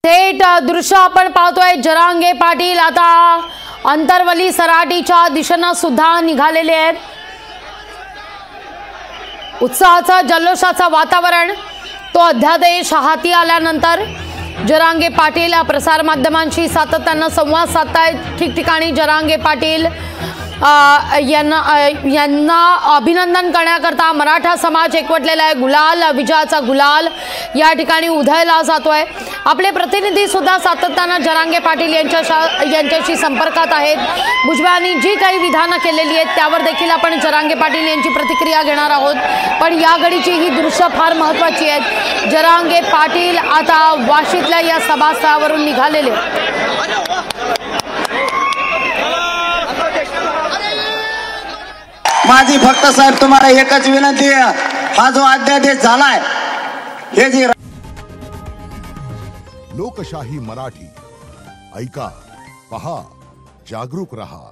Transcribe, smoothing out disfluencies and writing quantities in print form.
थेट दृश्य आपण पाहतोय। जरांगे पाटील आता अंतरवली सराटीच्या दिशेने सुद्धा निघालेले आहेत। उत्साहाचं जल्लोषाचं वातावरण तो अध्यादेश हाती आल्यानंतर जरांगे पाटील प्रसार माध्यमांशी सातत्याने संवाद साधतायत। ठिकठिकाणी जरांगे पाटील यांना अभिनंदन करण्याकरता मराठा समाज एकवटलेला आहे। गुलाल विजयाचा गुलाल या ठिकाणी उधळला जातोय। आपले प्रतिनिधी सुद्धा सातत्याने जरांगे पाटील यांच्याशी संपर्कात आहेत। भुजबळांनी जी काही विधानं केलेली आहेत त्यावर देखील आपण जरांगे पाटील यांची प्रतिक्रिया घेणार आहोत। पण या घडीची ही दृश्य फार महत्त्वाची आहेत। जरांगे पाटील आता वाशीतल्या या सभास्थळावरून निघालेले। माझी फक्त साहेब तुम्हाला एकच विनंती आहे, हा जो अध्यादेश झालाय हे जी लोकशाही मराठी ऐका, पहा, जागरूक रहा।